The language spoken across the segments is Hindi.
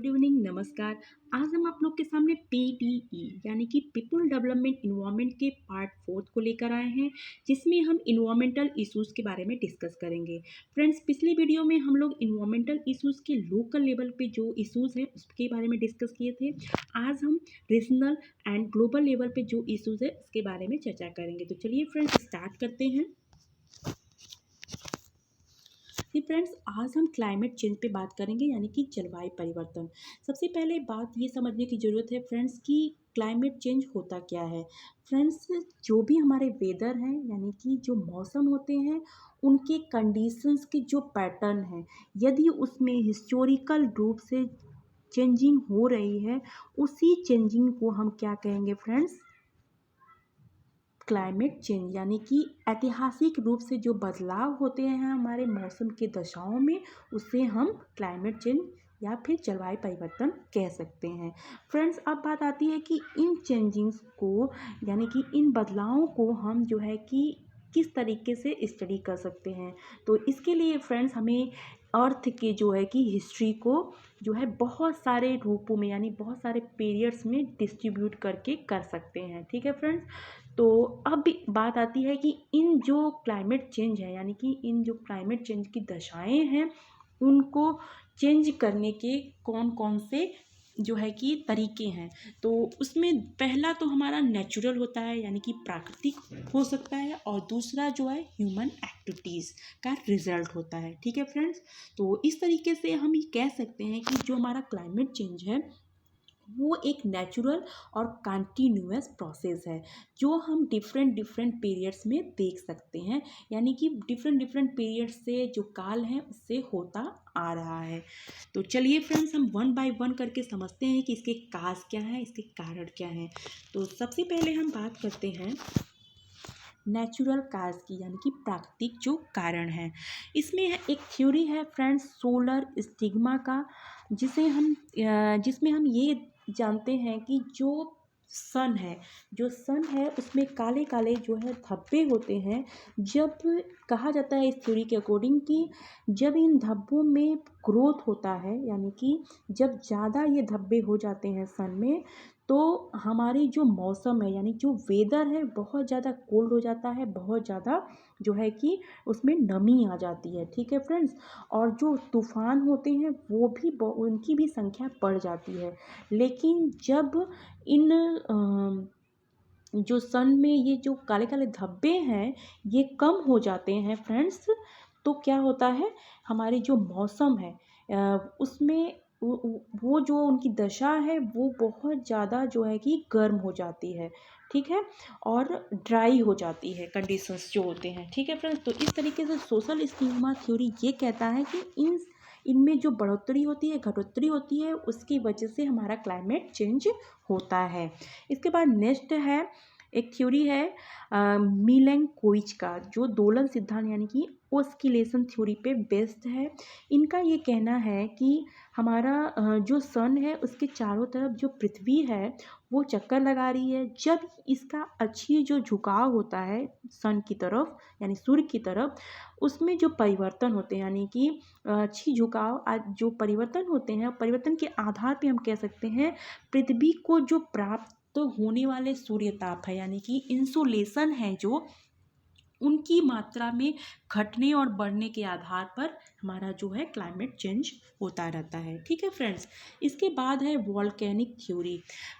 गुड इवनिंग, नमस्कार। आज हम आप लोग के सामने पीडीई यानी कि पीपल डेवलपमेंट इन्वायरमेंट के पार्ट 4 को लेकर आए हैं, जिसमें हम इन्वायरमेंटल इश्यूज़ के बारे में डिस्कस करेंगे। फ्रेंड्स, पिछले वीडियो में हम लोग इन्वायरमेंटल इश्यूज़ के लोकल लेवल पे जो इश्यूज़ हैं उसके बारे में डिस्कस किए थे। आज हम रीजनल एंड ग्लोबल लेवल पे जो इश्यूज़ है उसके बारे में चर्चा करेंगे। तो चलिए फ्रेंड्स, स्टार्ट करते हैं। जी फ्रेंड्स, आज हम क्लाइमेट चेंज पे बात करेंगे यानी कि जलवायु परिवर्तन। सबसे पहले बात ये समझने की ज़रूरत है फ्रेंड्स कि क्लाइमेट चेंज होता क्या है। फ्रेंड्स, जो भी हमारे वेदर हैं यानी कि जो मौसम होते हैं उनके कंडीशंस के जो पैटर्न हैं, यदि उसमें हिस्टोरिकल रूप से चेंजिंग हो रही है, उसी चेंजिंग को हम क्या कहेंगे फ्रेंड्स, क्लाइमेट चेंज। यानी कि ऐतिहासिक रूप से जो बदलाव होते हैं हमारे मौसम के दशाओं में, उसे हम क्लाइमेट चेंज या फिर जलवायु परिवर्तन कह सकते हैं। फ्रेंड्स, अब बात आती है कि इन चेंजिंग्स को यानी कि इन बदलावों को हम जो है कि किस तरीके से स्टडी कर सकते हैं। तो इसके लिए फ्रेंड्स हमें अर्थ के जो है कि हिस्ट्री को जो है बहुत सारे रूपों में यानी बहुत सारे पीरियड्स में डिस्ट्रीब्यूट करके कर सकते हैं। ठीक है फ्रेंड्स, तो अब बात आती है कि इन जो क्लाइमेट चेंज है यानी कि इन जो क्लाइमेट चेंज की दशाएं हैं उनको चेंज करने के कौन कौन से जो है कि तरीके हैं। तो उसमें पहला तो हमारा नेचुरल होता है यानी कि प्राकृतिक हो सकता है, और दूसरा जो है ह्यूमन एक्टिविटीज़ का रिजल्ट होता है। ठीक है फ्रेंड्स, तो इस तरीके से हम ये कह सकते हैं कि जो हमारा क्लाइमेट चेंज है वो एक नेचुरल और कंटिन्यूअस प्रोसेस है, जो हम डिफरेंट डिफरेंट पीरियड्स में देख सकते हैं। यानी कि डिफरेंट डिफरेंट पीरियड्स से जो काल है उससे होता आ रहा है। तो चलिए फ्रेंड्स, हम वन बाय वन करके समझते हैं कि इसके काज क्या है, इसके कारण क्या हैं। तो सबसे पहले हम बात करते हैं नेचुरल काज की यानी कि प्राकृतिक जो कारण है। इसमें एक थ्योरी है फ्रेंड्स सोलर स्टिग्मा का, जिसमें हम ये जानते हैं कि जो सन है उसमें काले काले जो है धब्बे होते हैं। जब कहा जाता है इस थ्योरी के अकॉर्डिंग कि जब इन धब्बों में ग्रोथ होता है यानी कि जब ज़्यादा ये धब्बे हो जाते हैं सन में, तो हमारी जो मौसम है यानी जो वेदर है बहुत ज़्यादा कोल्ड हो जाता है, बहुत ज़्यादा जो है कि उसमें नमी आ जाती है। ठीक है फ्रेंड्स, और जो तूफ़ान होते हैं वो भी उनकी भी संख्या बढ़ जाती है। लेकिन जब इन जो सन में ये जो काले काले धब्बे हैं ये कम हो जाते हैं फ्रेंड्स, तो क्या होता है हमारी जो मौसम है उसमें वो जो उनकी दशा है वो बहुत ज़्यादा जो है कि गर्म हो जाती है। ठीक है, और ड्राई हो जाती है कंडीशंस जो होते हैं। ठीक है फ्रेंड्स, तो इस तरीके से सोशल स्टिग्मा थ्योरी ये कहता है कि इनमें जो बढ़ोतरी होती है, घटोतरी होती है, उसकी वजह से हमारा क्लाइमेट चेंज होता है। इसके बाद नेक्स्ट है एक थ्योरी है मिलेंकोविच का, जो दोलन सिद्धांत यानी कि ऑस्किलेशन थ्योरी पे बेस्ड है। इनका ये कहना है कि हमारा जो सन है उसके चारों तरफ जो पृथ्वी है वो चक्कर लगा रही है। जब इसका अच्छी जो झुकाव होता है सन की तरफ यानी सूर्य की तरफ, उसमें जो परिवर्तन होते हैं यानी कि अच्छी झुकाव जो परिवर्तन होते हैं, परिवर्तन के आधार पे हम कह सकते हैं पृथ्वी को जो प्राप्त तो होने वाले सूर्य ताप है यानी कि इंसोलेशन है जो उनकी मात्रा में घटने और बढ़ने के आधार पर हमारा जो है क्लाइमेट चेंज होता रहता है। ठीक है फ्रेंड्स, इसके बाद है वॉल्केनिक थ्योरी।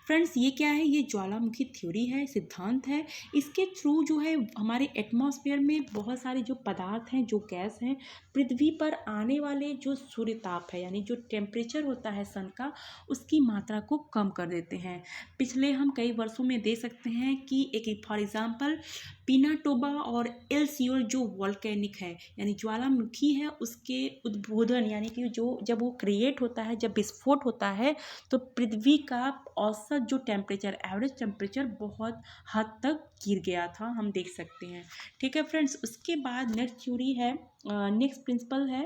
फ्रेंड्स, ये क्या है, ये ज्वालामुखी थ्योरी है, सिद्धांत है। इसके थ्रू जो है हमारे एटमॉस्फेयर में बहुत सारे जो पदार्थ हैं, जो गैस हैं, पृथ्वी पर आने वाले जो सूर्य ताप है यानी जो टेम्परेचर होता है सन का, उसकी मात्रा को कम कर देते हैं। पिछले हम कई वर्षों में देख सकते हैं कि एक फॉर एग्जांपल पिनाटोबा और एल सियोल जो वॉल्केनिक है यानी ज्वालामुखी है, उसके उद्बोधन यानी कि जो जब वो क्रिएट होता है, जब विस्फोट होता है, तो पृथ्वी का औसत जो टेम्परेचर, एवरेज टेम्परेचर बहुत हद तक गिर गया था, हम देख सकते हैं। ठीक है फ्रेंड्स, उसके बाद नेक्स्ट थ्योरी है, नेक्स्ट प्रिंसिपल है,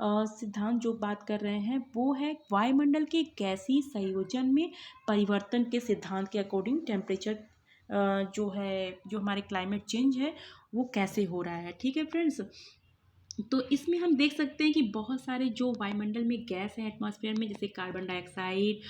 सिद्धांत जो बात कर रहे हैं वो है वायुमंडल के गैसीय संयोजन में परिवर्तन के सिद्धांत के अकॉर्डिंग टेम्परेचर जो है, जो हमारे क्लाइमेट चेंज है वो कैसे हो रहा है। ठीक है फ्रेंड्स, तो इसमें हम देख सकते हैं कि बहुत सारे जो वायुमंडल में गैस हैं एटमॉस्फेयर में, जैसे carbon dioxide,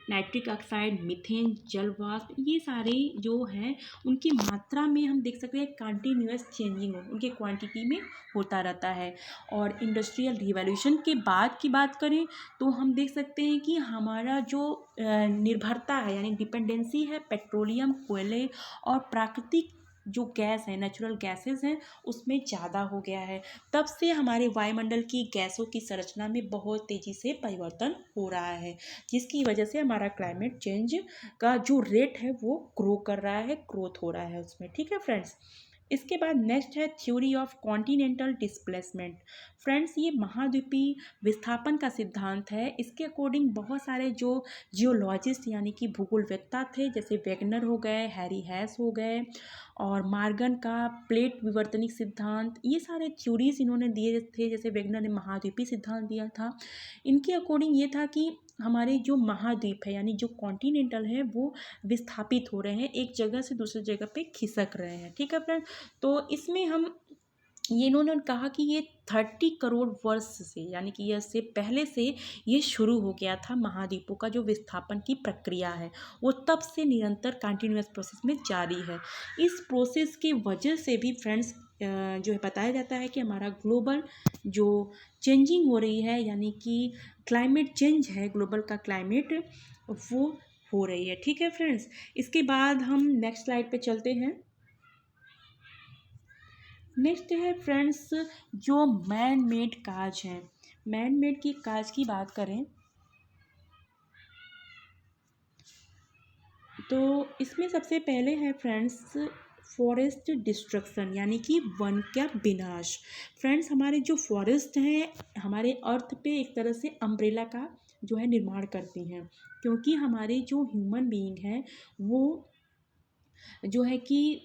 nitric oxide, methane, जल वाष्प, ये सारे जो हैं उनकी मात्रा में हम देख सकते हैं कंटिन्यूअस चेंजिंग उनके क्वांटिटी में होता रहता है। और इंडस्ट्रियल रिवॉल्यूशन के बाद की बात करें तो हम देख सकते हैं कि हमारा जो निर्भरता है यानी डिपेंडेंसी है पेट्रोलियम, कोयले और प्राकृतिक जो गैस है, नेचुरल गैसेस हैं, उसमें ज़्यादा हो गया है। तब से हमारे वायुमंडल की गैसों की संरचना में बहुत तेज़ी से परिवर्तन हो रहा है, जिसकी वजह से हमारा क्लाइमेट चेंज का जो रेट है वो ग्रो कर रहा है, ग्रोथ हो रहा है उसमें। ठीक है फ्रेंड्स। इसके बाद नेक्स्ट है theory of continental displacement. Friends, ये महाद्वीपीय विस्थापन का सिद्धांत है। इसके अकॉर्डिंग बहुत सारे जो जियोलॉजिस्ट यानी कि भूगोलवेत्ता थे, जैसे वेगनर हो गए, हैरी हैस हो गए और मार्गन का प्लेट विवर्तनिक सिद्धांत, ये सारे थ्योरीज इन्होंने दिए थे। जैसे वेगनर ने महाद्वीपीय सिद्धांत दिया था। इनके अकॉर्डिंग ये था कि हमारे जो महाद्वीप है यानी जो कॉन्टिनेंटल है वो विस्थापित हो रहे हैं, एक जगह से दूसरी जगह पे खिसक रहे हैं। ठीक है फ्रेंड। तो इसमें हम ये इन्होंने कहा कि ये 30 करोड़ वर्ष से यानी कि यह से पहले से ये शुरू हो गया था। महाद्वीपों का जो विस्थापन की प्रक्रिया है वो तब से निरंतर कंटिन्यूअस प्रोसेस में जारी है। इस प्रोसेस की वजह से भी फ्रेंड्स जो है बताया जाता है कि हमारा ग्लोबल जो चेंजिंग हो रही है यानी कि क्लाइमेट चेंज है, ग्लोबल का क्लाइमेट वो हो रही है। ठीक है फ्रेंड्स। इसके बाद हम नेक्स्ट स्लाइड पे चलते हैं। नेक्स्ट है फ्रेंड्स जो मैन मेड काज हैं। मैन मेड की काज की बात करें तो इसमें सबसे पहले है फ्रेंड्स फॉरेस्ट डिस्ट्रक्शन यानी कि वन का विनाश। फ्रेंड्स, हमारे जो फॉरेस्ट हैं हमारे अर्थ पे एक तरह से अम्ब्रेला का जो है निर्माण करती हैं, क्योंकि हमारे जो ह्यूमन बीइंग हैं वो जो है कि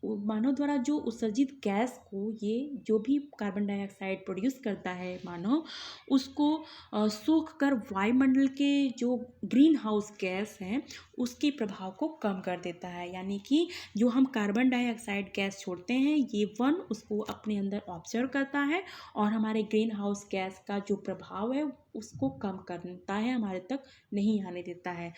मानव द्वारा जो उत्सर्जित गैस को ये जो भी कार्बन डाइऑक्साइड प्रोड्यूस करता है मानव, उसको सोख कर वायुमंडल के जो ग्रीन हाउस गैस हैं उसके प्रभाव को कम कर देता है। यानी कि जो हम कार्बन डाइऑक्साइड गैस छोड़ते हैं ये वन उसको अपने अंदर ऑब्जर्व करता है और हमारे ग्रीन हाउस गैस का जो प्रभाव है उसको कम करता है, हमारे तक नहीं आने देता है।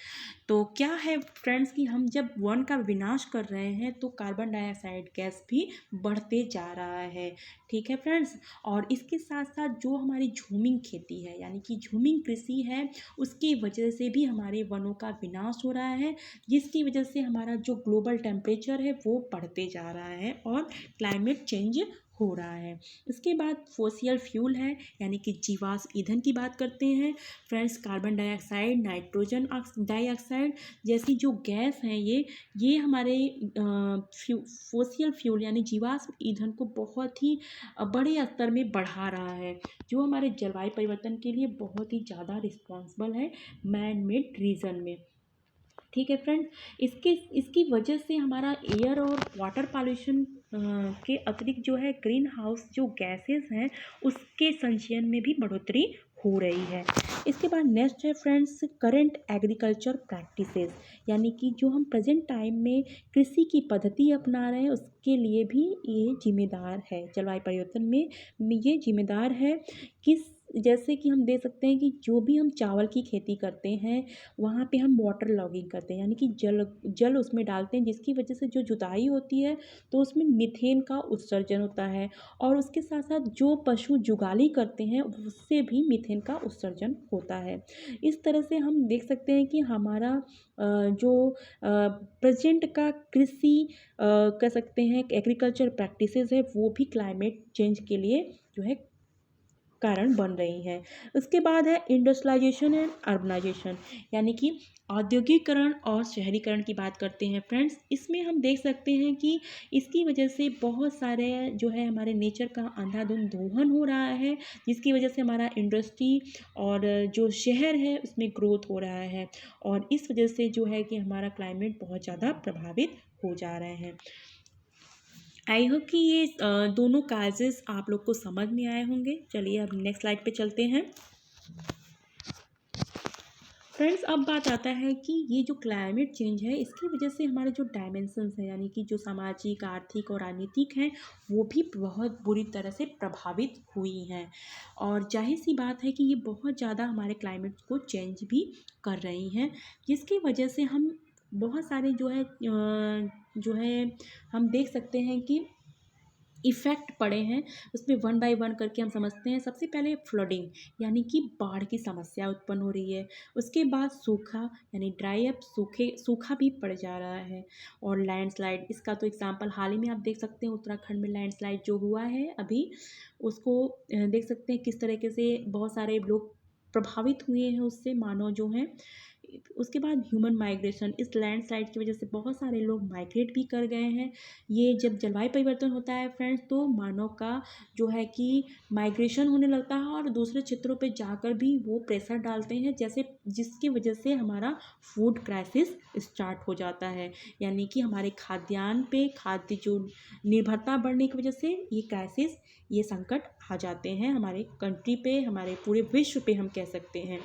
तो क्या है फ्रेंड्स कि हम जब वन का विनाश कर रहे हैं तो कार्बन डाइऑक्साइड गैस भी बढ़ते जा रहा है। ठीक है फ्रेंड्स। और इसके साथ साथ जो हमारी झूमिंग खेती है यानी कि झूमिंग कृषि है उसकी वजह से भी हमारे वनों का विनाश हो रहा है, जिसकी वजह से हमारा जो ग्लोबल टेम्परेचर है वो बढ़ते जा रहा है और क्लाइमेट चेंज हो रहा है। इसके बाद फोसियल फ्यूल है यानी कि जीवाश्म ईंधन की बात करते हैं friends. Carbon dioxide, nitrogen dioxide जैसी जो गैस हैं ये हमारे फोसियल फ्यूल यानी जीवाश्म ईंधन को बहुत ही बड़े स्तर में बढ़ा रहा है, जो हमारे जलवायु परिवर्तन के लिए बहुत ही ज़्यादा रिस्पॉन्सिबल है मैन मेड रीजन में। ठीक है फ्रेंड। इसकी वजह से हमारा एयर और वाटर पॉल्यूशन के अतिरिक्त जो है ग्रीन हाउस जो गैसेस हैं उसके संचयन में भी बढ़ोतरी हो रही है। इसके बाद नेक्स्ट है फ्रेंड्स करंट एग्रीकल्चर प्रैक्टिसेस यानी कि जो हम प्रेजेंट टाइम में कृषि की पद्धति अपना रहे हैं उसके लिए भी ये जिम्मेदार है, जलवायु परिवर्तन में ये जिम्मेदार है। किस जैसे कि हम देख सकते हैं कि जो भी हम चावल की खेती करते हैं वहाँ पे हम वाटर लॉगिंग करते हैं यानी कि जल उसमें डालते हैं, जिसकी वजह से जो जुताई होती है तो उसमें मीथेन का उत्सर्जन होता है और उसके साथ साथ जो पशु जुगाली करते हैं उससे भी मीथेन का उत्सर्जन होता है। इस तरह से हम देख सकते हैं कि हमारा जो प्रेजेंट का कृषि कह सकते हैं एग्रीकल्चर प्रैक्टिसेस है वो भी क्लाइमेट चेंज के लिए जो है कारण बन रही हैं। उसके बाद है इंडस्ट्रियलाइजेशन एंड अर्बनाइजेशन यानी कि औद्योगिकरण और शहरीकरण की बात करते हैं फ्रेंड्स। इसमें हम देख सकते हैं कि इसकी वजह से बहुत सारे जो है हमारे नेचर का अंधाधुंध दोहन हो रहा है, जिसकी वजह से हमारा इंडस्ट्री और जो शहर है उसमें ग्रोथ हो रहा है और इस वजह से जो है कि हमारा क्लाइमेट बहुत ज़्यादा प्रभावित हो जा रहे हैं। आई होप कि ये दोनों काजेस आप लोग को समझ में आए होंगे। चलिए अब नेक्स्ट स्लाइड पे चलते हैं। फ्रेंड्स अब बात आता है कि ये जो क्लाइमेट चेंज है इसकी वजह से हमारे जो डायमेंशंस हैं यानी कि जो सामाजिक आर्थिक और राजनीतिक हैं वो भी बहुत बुरी तरह से प्रभावित हुई हैं। और जाहिर सी बात है कि ये बहुत ज़्यादा हमारे क्लाइमेट को चेंज भी कर रही हैं, जिसकी वजह से हम बहुत सारे जो है हम देख सकते हैं कि इफ़ेक्ट पड़े हैं। उसमें वन बाय वन करके हम समझते हैं। सबसे पहले फ्लडिंग यानी कि बाढ़ की समस्या उत्पन्न हो रही है। उसके बाद सूखा यानी ड्राई अप सूखा भी पड़ जा रहा है। और लैंडस्लाइड, इसका तो एग्ज़ाम्पल हाल ही में आप देख सकते हैं, उत्तराखंड में लैंडस्लाइड जो हुआ है अभी, उसको देख सकते हैं किस तरीके से बहुत सारे लोग प्रभावित हुए हैं उससे, मानव जो हैं। उसके बाद ह्यूमन माइग्रेशन, इस लैंडस्लाइड की वजह से बहुत सारे लोग माइग्रेट भी कर गए हैं। ये जब जलवायु परिवर्तन होता है फ्रेंड्स, तो मानव का जो है कि माइग्रेशन होने लगता है और दूसरे क्षेत्रों पे जाकर भी वो प्रेशर डालते हैं, जैसे जिसकी वजह से हमारा फूड क्राइसिस स्टार्ट हो जाता है। यानी कि हमारे खाद्यान्न पे खाद्य जो निर्भरता बढ़ने की वजह से ये क्राइसिस, ये संकट आ जाते हैं हमारे कंट्री पे, हमारे पूरे विश्व पे हम कह सकते हैं।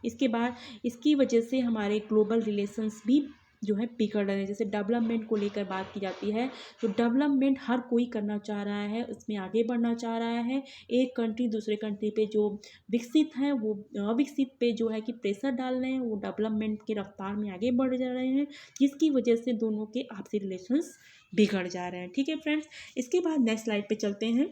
इसके बाद इसकी वजह से हमारे ग्लोबल रिलेशंस भी जो है बिगड़ रहे हैं। जैसे डेवलपमेंट को लेकर बात की जाती है, तो डेवलपमेंट हर कोई करना चाह रहा है, उसमें आगे बढ़ना चाह रहा है। एक कंट्री दूसरे कंट्री पे जो विकसित हैं वो अविकसित पे जो है कि प्रेशर डाल रहे हैं, वो डेवलपमेंट की रफ्तार में आगे बढ़ जा रहे हैं, जिसकी वजह से दोनों के आपसी रिलेशंस बिगड़ जा रहे हैं। ठीक है फ्रेंड्स, इसके बाद नेक्स्ट स्लाइड पे चलते हैं।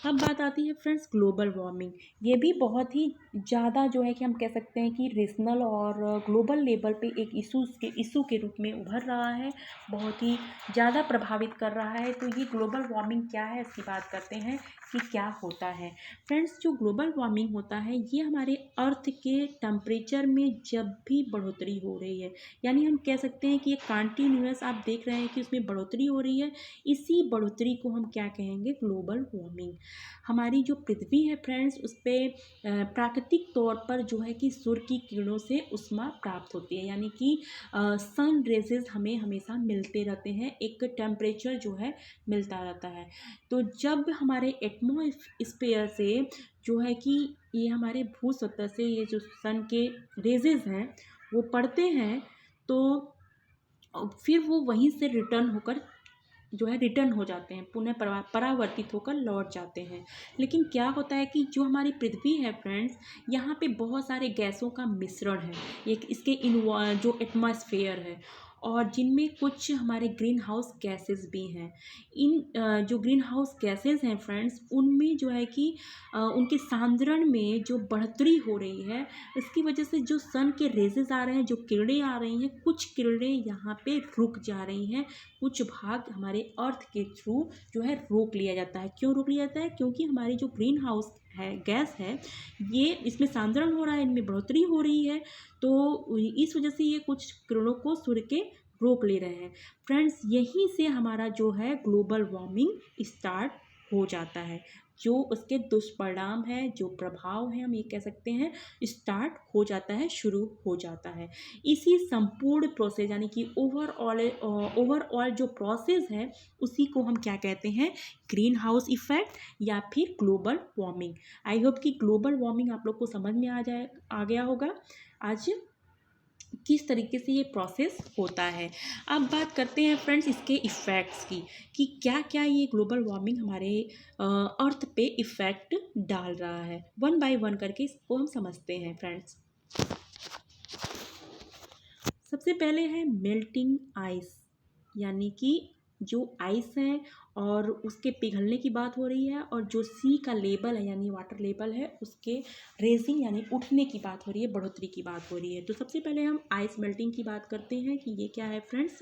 अब बात आती है फ्रेंड्स ग्लोबल वार्मिंग। ये भी बहुत ही ज़्यादा जो है कि हम कह सकते हैं कि रीजनल और ग्लोबल लेवल पे एक इशू के रूप में उभर रहा है, बहुत ही ज़्यादा प्रभावित कर रहा है। तो ये ग्लोबल वार्मिंग क्या है, इसकी बात करते हैं कि क्या होता है। फ्रेंड्स, जो ग्लोबल वार्मिंग होता है ये हमारे अर्थ के टेम्परेचर में जब भी बढ़ोतरी हो रही है, यानी हम कह सकते हैं कि ये कंटिन्यूअस आप देख रहे हैं कि उसमें बढ़ोतरी हो रही है, इसी बढ़ोतरी को हम क्या कहेंगे, ग्लोबल वार्मिंग। हमारी जो पृथ्वी है फ्रेंड्स, उस पर प्राकृतिक तौर पर जो है कि सूर्य की किरणों से ऊष्मा प्राप्त होती है, यानी कि सन रेजेस हमें हमेशा मिलते रहते हैं, एक टेम्परेचर जो है मिलता रहता है। तो जब हमारे एटमॉस्फेयर से जो है कि ये हमारे भू सतह से ये जो सन के रेजेस हैं वो पड़ते हैं, तो फिर वो वहीं से रिटर्न हो जाते हैं, पुनः परावर्तित होकर लौट जाते हैं। लेकिन क्या होता है कि जो हमारी पृथ्वी है फ्रेंड्स, यहाँ पे बहुत सारे गैसों का मिश्रण है, एक इसके जो एटमॉस्फेयर है, और जिनमें कुछ हमारे ग्रीन हाउस गैसेस भी हैं। इन जो ग्रीन हाउस गैसेस हैं फ्रेंड्स, उनमें जो है कि उनके सांद्रण में जो बढ़ोतरी हो रही है, इसकी वजह से जो सन के रेजेस आ रहे हैं, जो किरणें आ रही हैं, कुछ किरणें यहाँ पे रुक जा रही हैं, कुछ भाग हमारे अर्थ के थ्रू जो है रोक लिया जाता है। क्यों रोक लिया जाता है? क्योंकि हमारी जो ग्रीन हाउस है गैस है, ये इसमें सांद्रण हो रहा है, इनमें बढ़ोतरी हो रही है, तो इस वजह से ये कुछ किरणों को सूर्य के रोक ले रहे हैं। फ्रेंड्स, यहीं से हमारा जो है ग्लोबल वार्मिंग स्टार्ट हो जाता है। जो उसके दुष्परिणाम है, जो प्रभाव है, हम ये कह सकते हैं स्टार्ट हो जाता है, शुरू हो जाता है। इसी संपूर्ण प्रोसेस यानी कि ओवरऑल जो प्रोसेस है, उसी को हम क्या कहते हैं, ग्रीन हाउस इफेक्ट या फिर ग्लोबल वार्मिंग। आई होप कि ग्लोबल वार्मिंग आप लोग को समझ में आ गया होगा आज किस तरीके से ये प्रोसेस होता है। अब बात करते हैं फ्रेंड्स इसके इफ़ेक्ट्स की, कि क्या क्या ये ग्लोबल वार्मिंग हमारे अर्थ पे इफ़ेक्ट डाल रहा है। वन बाय वन करके इसको हम समझते हैं फ्रेंड्स। सबसे पहले है मेल्टिंग आइस, यानी कि जो आइस है और उसके पिघलने की बात हो रही है, और जो सी का लेवल है यानी वाटर लेवल है, उसके रेजिंग यानी उठने की बात हो रही है, बढ़ोतरी की बात हो रही है। तो सबसे पहले हम आइस मेल्टिंग की बात करते हैं कि ये क्या है फ्रेंड्स।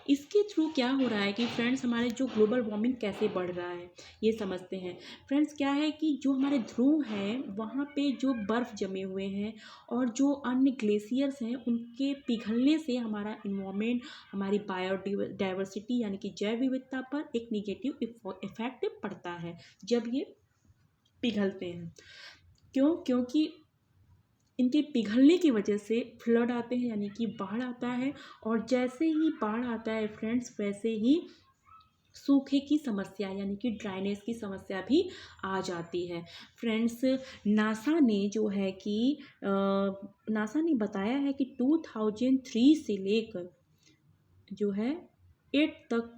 इसके थ्रू क्या हो रहा है कि फ्रेंड्स हमारे जो ग्लोबल वार्मिंग कैसे बढ़ रहा है ये समझते हैं। फ्रेंड्स, क्या है कि जो हमारे ध्रुव हैं वहाँ पे जो बर्फ़ जमे हुए हैं और जो अन्य ग्लेशियर्स हैं, उनके पिघलने से हमारा इन्वायरमेंट, हमारी बायोडाइवर्सिटी यानी कि जैव विविधता पर एक निगेटिव इफेक्ट पड़ता है जब ये पिघलते हैं। क्योंकि इनके पिघलने की वजह से फ्लड आते हैं, यानी कि बाढ़ आता है, और जैसे ही बाढ़ आता है फ्रेंड्स, वैसे ही सूखे की समस्या यानी कि ड्राइनेस की समस्या भी आ जाती है। फ्रेंड्स, नासा ने जो है कि नासा ने बताया है कि 2003 से लेकर जो है 8 तक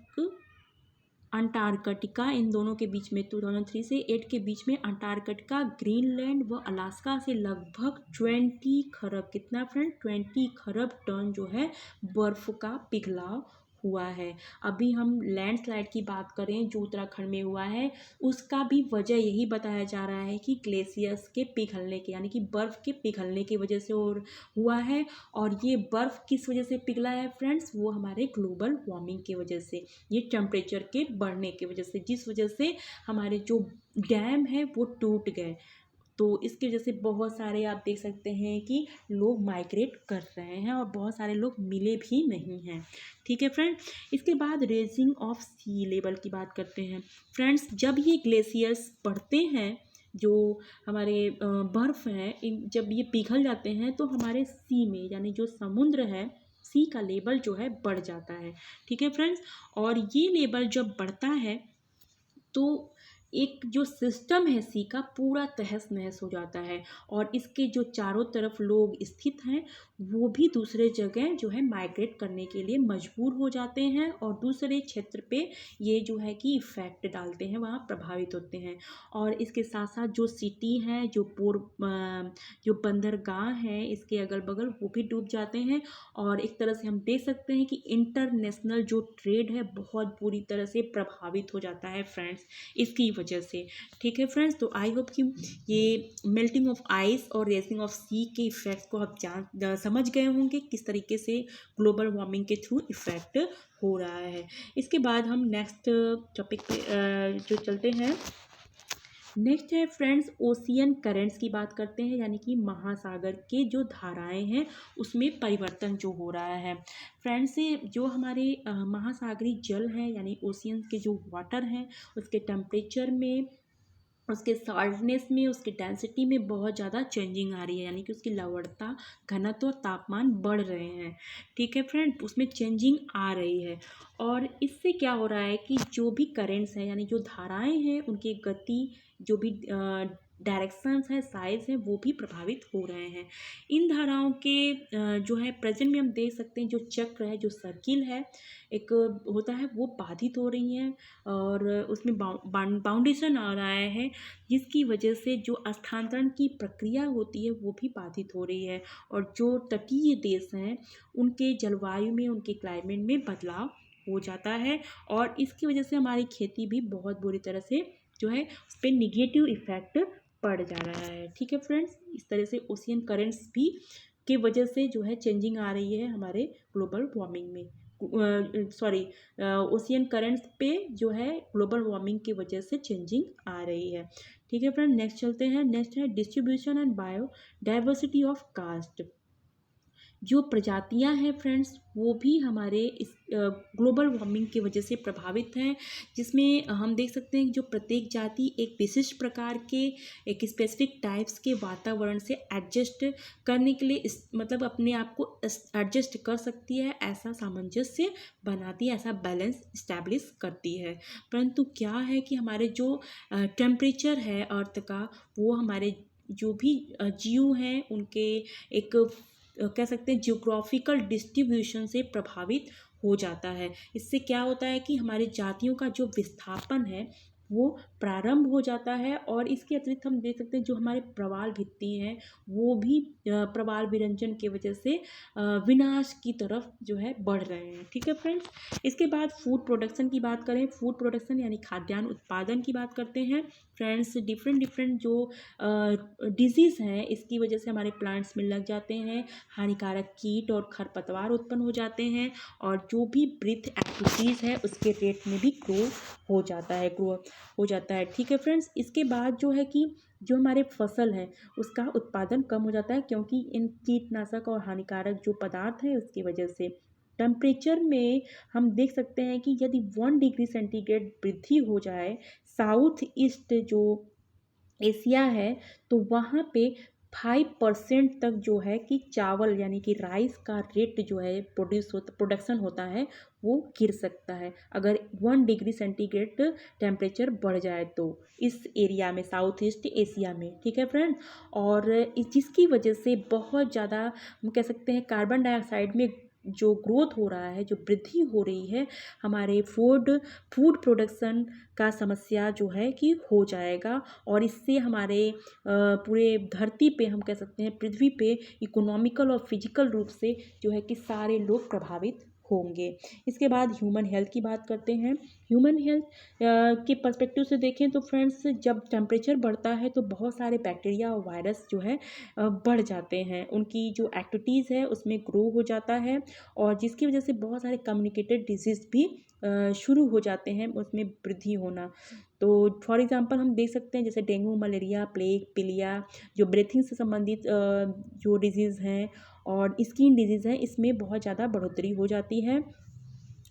अंटार्कटिका, इन दोनों के बीच में 2003 से 8 के बीच में अंटार्कटिका, ग्रीनलैंड व अलास्का से लगभग 20 खरब, कितना फ्रेंड, 20 खरब टन जो है बर्फ का पिघलाव हुआ है। अभी हम लैंडस्लाइड की बात करें जो उत्तराखंड में हुआ है, उसका भी वजह यही बताया जा रहा है कि ग्लेशियर्स के पिघलने के यानी कि बर्फ़ के पिघलने की वजह से और हुआ है। और ये बर्फ़ किस वजह से पिघला है फ्रेंड्स, वो हमारे ग्लोबल वार्मिंग की वजह से, ये टेम्परेचर के बढ़ने की वजह से, जिस वजह से हमारे जो डैम है वो टूट गए। तो इसकी वजह से बहुत सारे आप देख सकते हैं कि लोग माइग्रेट कर रहे हैं और बहुत सारे लोग मिले भी नहीं हैं। ठीक है फ्रेंड, इसके बाद रेजिंग ऑफ सी लेवल की बात करते हैं। फ्रेंड्स, जब ये ग्लेशियर्स बढ़ते हैं, जो हमारे बर्फ़ हैं, जब ये पिघल जाते हैं तो हमारे सी में यानी जो समुद्र है, सी का लेवल जो है बढ़ जाता है। ठीक है फ्रेंड्स, और ये लेवल जब बढ़ता है तो एक जो सिस्टम है सी का पूरा तहस नहस हो जाता है और इसके जो चारों तरफ लोग स्थित हैं वो भी दूसरे जगह जो है माइग्रेट करने के लिए मजबूर हो जाते हैं और दूसरे क्षेत्र पे ये जो है कि इफ़ेक्ट डालते हैं, वहाँ प्रभावित होते हैं। और इसके साथ साथ जो सिटी हैं, जो बंदरगाह हैं इसके अगल बगल, वो भी डूब जाते हैं। और एक तरह से हम देख सकते हैं कि इंटरनेशनल जो ट्रेड है बहुत बुरी तरह से प्रभावित हो जाता है फ्रेंड्स, इसकी वजह से। ठीक है फ्रेंड्स, तो आई होप कि ये मेल्टिंग ऑफ आइस और रेसिंग ऑफ सी के इफ़ेक्ट को आप समझ गए होंगे किस तरीके से ग्लोबल वार्मिंग के थ्रू इफ़ेक्ट हो रहा है। इसके बाद हम नेक्स्ट टॉपिक पे जो चलते हैं, नेक्स्ट है फ्रेंड्स ओशियन करेंट्स की बात करते हैं, यानी कि महासागर के जो धाराएं हैं उसमें परिवर्तन जो हो रहा है। फ्रेंड्स, जो हमारे महासागरीय जल है यानी ओशियन के जो वाटर हैं उसके टेम्परेचर में, उसके सॉल्टनेस में, उसके डेंसिटी में बहुत ज़्यादा चेंजिंग आ रही है, यानी कि उसकी लवणता, घनत्व और तापमान बढ़ रहे हैं। ठीक है फ्रेंड, उसमें चेंजिंग आ रही है। और इससे क्या हो रहा है कि जो भी करेंट्स हैं यानी जो धाराएं हैं उनकी गति, जो भी डायरेक्शंस हैं, साइज हैं, वो भी प्रभावित हो रहे हैं। इन धाराओं के जो है प्रेजेंट में हम देख सकते हैं जो चक्र है, जो सर्किल है एक होता है, वो बाधित हो रही हैं और उसमें बाउंडेशन आ रहा है, जिसकी वजह से जो स्थानांतरण की प्रक्रिया होती है वो भी बाधित हो रही है। और जो तटीय देश हैं उनके जलवायु में, उनके क्लाइमेट में बदलाव हो जाता है और इसकी वजह से हमारी खेती भी बहुत बुरी तरह से जो है उस पर निगेटिव इफ़ेक्ट पड़ जा रहा है। ठीक है फ्रेंड्स, इस तरह से ओशियन करेंट्स भी के वजह से जो है चेंजिंग आ रही है हमारे ग्लोबल वार्मिंग में, ओशियन करेंट्स पे जो है ग्लोबल वार्मिंग की वजह से चेंजिंग आ रही है। ठीक है फ्रेंड, नेक्स्ट चलते हैं। नेक्स्ट है distribution and biodiversity of cast. जो प्रजातियां हैं फ्रेंड्स वो भी हमारे इस ग्लोबल वार्मिंग की वजह से प्रभावित हैं, जिसमें हम देख सकते हैं कि जो प्रत्येक जाति एक विशिष्ट प्रकार के, एक स्पेसिफिक टाइप्स के वातावरण से एडजस्ट करने के लिए मतलब अपने आप को एडजस्ट कर सकती है, ऐसा सामंजस्य बनाती है, ऐसा बैलेंस इस्टेब्लिश करती है। परंतु क्या है कि हमारे जो टेम्परेचर है अर्थ का, वो हमारे जो भी जीव हैं उनके एक कह सकते हैं जियोग्राफिकल डिस्ट्रीब्यूशन से प्रभावित हो जाता है। इससे क्या होता है कि हमारे जातियों का जो विस्थापन है वो प्रारंभ हो जाता है और इसके अतिरिक्त हम देख सकते हैं जो हमारे प्रवाल भित्ति हैं वो भी प्रवाल विरंजन की वजह से विनाश की तरफ जो है बढ़ रहे हैं। ठीक है फ्रेंड्स, इसके बाद फूड प्रोडक्शन की बात करें, फूड प्रोडक्शन यानी खाद्यान्न उत्पादन की बात करते हैं। फ्रेंड्स, डिफरेंट जो डिजीज़ हैं इसकी वजह से हमारे प्लांट्स में लग जाते हैं, हानिकारक कीट और खरपतवार उत्पन्न हो जाते हैं और जो भी ब्रीथ एक्टिविटीज़ है उसके रेट में भी ग्रो हो जाता है। ठीक है फ्रेंड्स, इसके बाद जो है कि जो हमारे फसल है उसका उत्पादन कम हो जाता है, क्योंकि इन कीटनाशक और हानिकारक जो पदार्थ है उसकी वजह से। टेम्परेचर में हम देख सकते हैं कि यदि 1 डिग्री सेंटीग्रेड वृद्धि हो जाए साउथ ईस्ट जो एशिया है तो वहाँ पे 5% तक जो है कि चावल यानी कि राइस का रेट जो है प्रोडक्शन होता है वो गिर सकता है अगर 1 डिग्री सेंटीग्रेड टेम्परेचर बढ़ जाए तो इस एरिया में, साउथ ईस्ट एशिया में। ठीक है फ्रेंड, और जिसकी वजह से बहुत ज़्यादा हम कह सकते हैं कार्बन डाइऑक्साइड में जो ग्रोथ हो रहा है, जो वृद्धि हो रही है, हमारे फूड प्रोडक्शन का समस्या जो है कि हो जाएगा। और इससे हमारे पूरे धरती पे, हम कह सकते हैं पृथ्वी पे, इकोनॉमिकल और फिजिकल रूप से जो है कि सारे लोग प्रभावित होंगे। इसके बाद ह्यूमन हेल्थ की बात करते हैं। ह्यूमन हेल्थ के पर्सपेक्टिव से देखें तो फ्रेंड्स, जब टेम्परेचर बढ़ता है तो बहुत सारे बैक्टीरिया और वायरस जो है बढ़ जाते हैं, उनकी जो एक्टिविटीज़ है उसमें ग्रो हो जाता है, और जिसकी वजह से बहुत सारे कम्युनिकेटेड डिजीज़ भी शुरू हो जाते हैं, उसमें वृद्धि होना। तो फॉर एग्जांपल हम देख सकते हैं जैसे डेंगू, मलेरिया, प्लेग, पीलिया, जो ब्रीथिंग से संबंधित जो डिजीज़ हैं और स्किन डिजीज़ हैं, इसमें बहुत ज़्यादा बढ़ोतरी हो जाती है।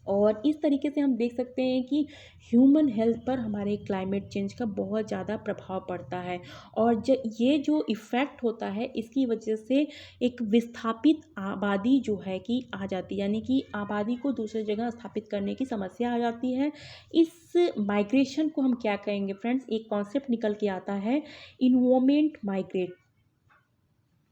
और इस तरीके से हम देख सकते हैं कि ह्यूमन हेल्थ पर हमारे क्लाइमेट चेंज का बहुत ज़्यादा प्रभाव पड़ता है। और ये जो इफ़ेक्ट होता है, इसकी वजह से एक विस्थापित आबादी जो है कि आ जाती है, यानी कि आबादी को दूसरी जगह स्थापित करने की समस्या आ जाती है। इस माइग्रेशन को हम क्या कहेंगे फ्रेंड्स, एक कॉन्सेप्ट निकल के आता है, इन्वॉर्मेंट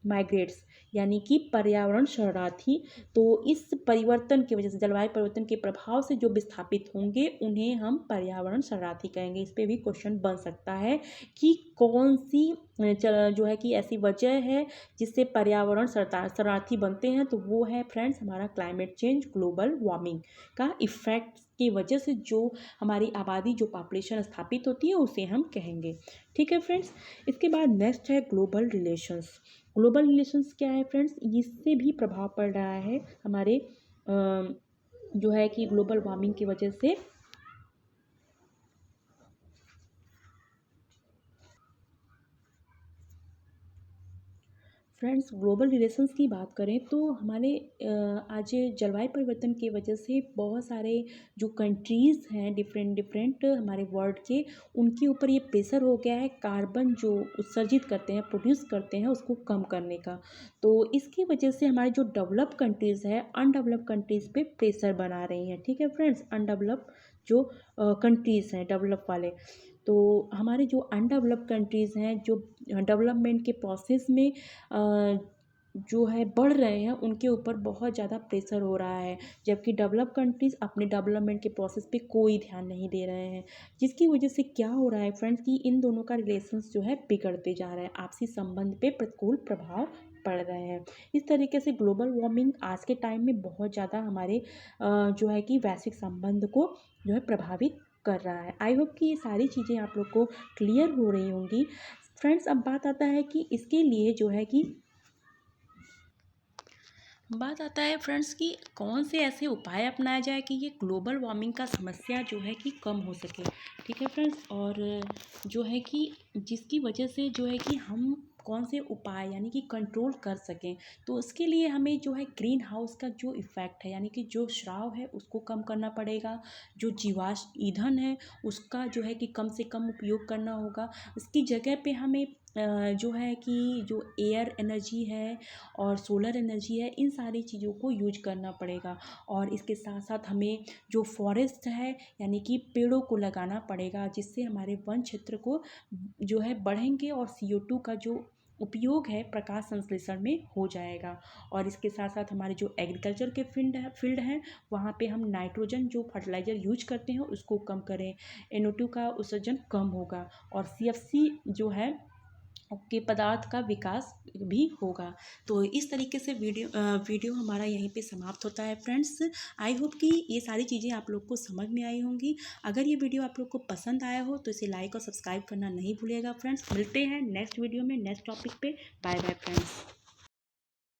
माइग्रेट्स, यानी कि पर्यावरण शरणार्थी। तो इस परिवर्तन की वजह से, जलवायु परिवर्तन के प्रभाव से जो विस्थापित होंगे, उन्हें हम पर्यावरण शरणार्थी कहेंगे। इस पे भी क्वेश्चन बन सकता है कि कौन सी जो है कि ऐसी वजह है जिससे पर्यावरण शरणार्थी बनते हैं, तो वो है फ्रेंड्स हमारा क्लाइमेट चेंज, ग्लोबल वार्मिंग का इफेक्ट की वजह से जो हमारी आबादी, जो पॉपुलेशन स्थापित होती है, उसे हम कहेंगे। ठीक है फ्रेंड्स, इसके बाद नेक्स्ट है ग्लोबल रिलेशंस। ग्लोबल रिलेशंस क्या है फ्रेंड्स, इससे भी प्रभाव पड़ रहा है हमारे जो है कि ग्लोबल वार्मिंग की वजह से। फ्रेंड्स, ग्लोबल रिलेशंस की बात करें तो हमारे आज जलवायु परिवर्तन की वजह से बहुत सारे जो कंट्रीज़ हैं डिफरेंट हमारे वर्ल्ड के, उनके ऊपर ये प्रेशर हो गया है कार्बन जो उत्सर्जित करते हैं, प्रोड्यूस करते हैं, उसको कम करने का। तो इसकी वजह से हमारे जो डेवलप कंट्रीज़ है, अनडेवलप कंट्रीज़ पे प्रेशर बना रही हैं। ठीक है फ्रेंड्स, अनडेवलप जो कंट्रीज़ हैं, डेवलप वाले, तो हमारे जो अनडेवलप कंट्रीज़ हैं, जो डेवलपमेंट के प्रोसेस में जो है बढ़ रहे हैं, उनके ऊपर बहुत ज़्यादा प्रेशर हो रहा है, जबकि डेवलप कंट्रीज़ अपने डेवलपमेंट के प्रोसेस पे कोई ध्यान नहीं दे रहे हैं। जिसकी वजह से क्या हो रहा है फ्रेंड्स कि इन दोनों का रिलेशंस जो है बिगड़ते जा रहा है, आपसी संबंध पे प्रतिकूल प्रभाव पड़ रहे हैं। इस तरीके से ग्लोबल वार्मिंग आज के टाइम में बहुत ज़्यादा हमारे जो है कि वैश्विक संबंध को जो है प्रभावित कर रहा है। आई होप कि ये सारी चीज़ें आप लोग को क्लियर हो रही होंगी। फ्रेंड्स, अब बात आता है कि इसके लिए जो है कि बात आता है फ्रेंड्स कि कौन से ऐसे उपाय अपनाया जाए कि ये ग्लोबल वार्मिंग का समस्या जो है कि कम हो सके। ठीक है फ्रेंड्स, और जो है कि जिसकी वजह से जो है कि हम कौन से उपाय यानी कि कंट्रोल कर सकें, तो उसके लिए हमें जो है ग्रीन हाउस का जो इफ़ेक्ट है, यानी कि जो स्राव है, उसको कम करना पड़ेगा। जो जीवाश्म ईंधन है, उसका जो है कि कम से कम उपयोग करना होगा। उसकी जगह पे हमें जो है कि जो एयर एनर्जी है और सोलर एनर्जी है, इन सारी चीज़ों को यूज करना पड़ेगा। और इसके साथ साथ हमें जो फॉरेस्ट है, यानी कि पेड़ों को लगाना पड़ेगा, जिससे हमारे वन क्षेत्र को जो है बढ़ेंगे और CO2 का जो उपयोग है प्रकाश संश्लेषण में हो जाएगा। और इसके साथ साथ हमारे जो एग्रीकल्चर के फील्ड हैं, वहाँ पे हम नाइट्रोजन जो फर्टिलाइज़र यूज करते हैं उसको कम करें, NO2 का उत्सर्जन कम होगा, और CFC जो है के पदार्थ का विकास भी होगा। तो इस तरीके से वीडियो हमारा यहीं पे समाप्त होता है फ्रेंड्स। आई होप कि ये सारी चीज़ें आप लोग को समझ में आई होंगी। अगर ये वीडियो आप लोग को पसंद आया हो तो इसे लाइक और सब्सक्राइब करना नहीं भूलिएगा फ्रेंड्स। मिलते हैं नेक्स्ट वीडियो में नेक्स्ट टॉपिक पे। Bye bye friends.